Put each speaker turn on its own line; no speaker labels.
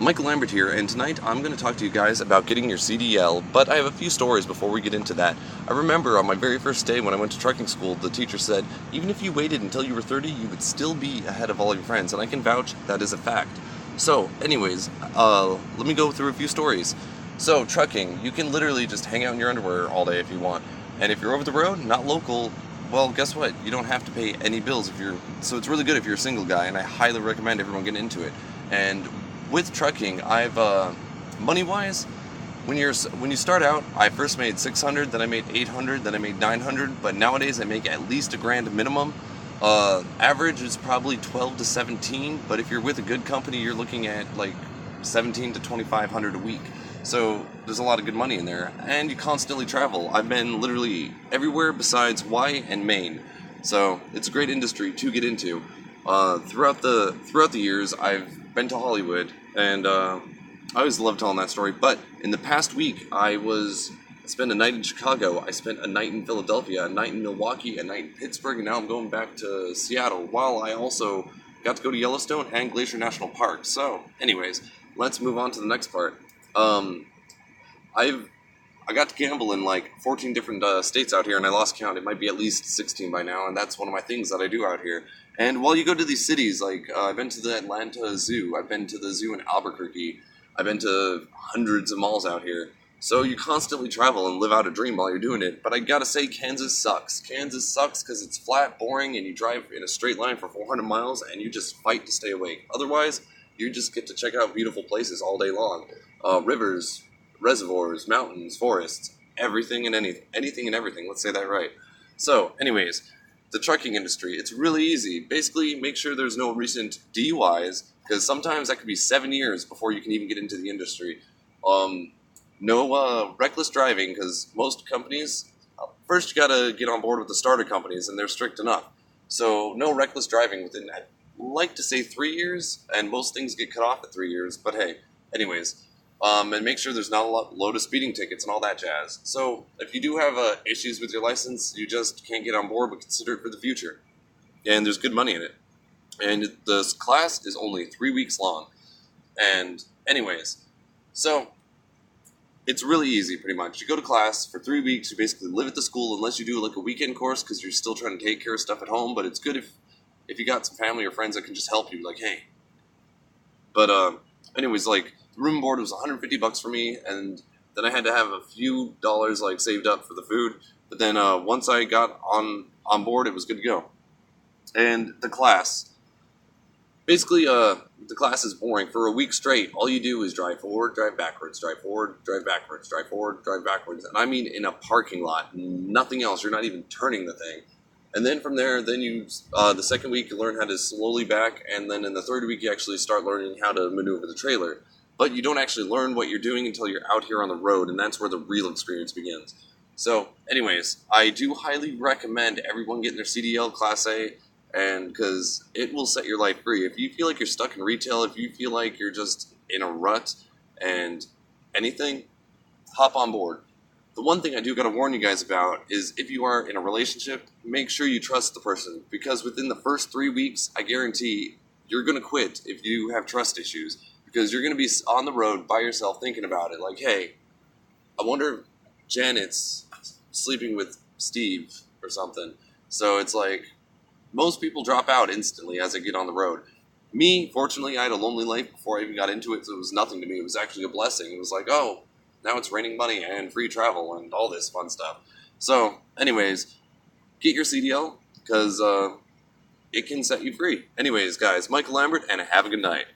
Michael Lambert here, and tonight I'm going to talk to you guys about getting your CDL, but I have a few stories before we get into that. I remember on my very first day when I went to trucking school, the teacher said, even if you waited until you were 30, you would still be ahead of all your friends, and I can vouch that is a fact. So, anyways, let me go through a few stories. So, trucking, you can literally just hang out in your underwear all day if you want, and if you're over the road, not local, well, guess what? You don't have to pay any bills so it's really good if you're a single guy, and I highly recommend everyone get into it. And with trucking, I've money-wise, when you start out, I first made $600, then I made $800, then I made $900, but nowadays I make at least $1,000 minimum. Average is probably 12 to 17, but if you're with a good company, you're looking at like 17 to 2,500 a week. So there's a lot of good money in there, and you constantly travel. I've been literally everywhere besides Hawaii and Maine, so it's a great industry to get into. Throughout the years, I've been to Hollywood, and I always love telling that story. But in the past week, I spent a night in Chicago, I spent a night in Philadelphia, a night in Milwaukee, a night in Pittsburgh, and now I'm going back to Seattle, while I also got to go to Yellowstone and Glacier National Park. So, anyways, let's move on to the next part. I got to gamble in like 14 different states out here, and I lost count. It might be at least 16 by now, and that's one of my things that I do out here. And while you go to these cities, like I've been to the Atlanta Zoo, I've been to the zoo in Albuquerque, I've been to hundreds of malls out here. So you constantly travel and live out a dream while you're doing it. But I gotta say, Kansas sucks. Kansas sucks because it's flat, boring, and you drive in a straight line for 400 miles, and you just fight to stay awake. Otherwise, you just get to check out beautiful places all day long. Rivers, reservoirs, mountains, forests, everything and anything and everything. Let's say that right. So, anyways, the trucking industry, it's really easy. Basically, make sure there's no recent DUIs, because sometimes that could be 7 years before you can even get into the industry. No reckless driving, because most companies, first you gotta get on board with the starter companies, and they're strict enough. So, no reckless driving within, I'd like to say 3 years, and most things get cut off at 3 years, but hey, anyways. And make sure there's not a load of speeding tickets and all that jazz. So, if you do have issues with your license, you just can't get on board, but consider it for the future. And there's good money in it. And this class is only 3 weeks long. And anyways, so it's really easy pretty much. You go to class for 3 weeks, you basically live at the school unless you do like a weekend course because you're still trying to take care of stuff at home, but it's good if you got some family or friends that can just help you, like, hey. But anyways, like, room and board was $150 for me, and then I had to have a few dollars like saved up for the food. But then once I got on board, it was good to go. And the class, basically, the class is boring. For a week straight, all you do is drive forward, drive backwards, drive forward, drive backwards, drive forward, drive backwards, and I mean in a parking lot, nothing else. You're not even turning the thing. And then from there, the second week you learn how to slowly back, and then in the third week you actually start learning how to maneuver the trailer. But you don't actually learn what you're doing until you're out here on the road, and that's where the real experience begins. So, anyways, I do highly recommend everyone getting their CDL Class A, and because it will set your life free. If you feel like you're stuck in retail, if you feel like you're just in a rut and anything, hop on board. The one thing I do got to warn you guys about is if you are in a relationship, make sure you trust the person, because within the first 3 weeks, I guarantee you're going to quit if you have trust issues. Because you're going to be on the road by yourself thinking about it. Like, hey, I wonder if Janet's sleeping with Steve or something. So it's like, most people drop out instantly as they get on the road. Me, fortunately, I had a lonely life before I even got into it, so it was nothing to me. It was actually a blessing. It was like, oh, now it's raining money and free travel and all this fun stuff. So, anyways, get your CDL, because it can set you free. Anyways, guys, Michael Lambert, and have a good night.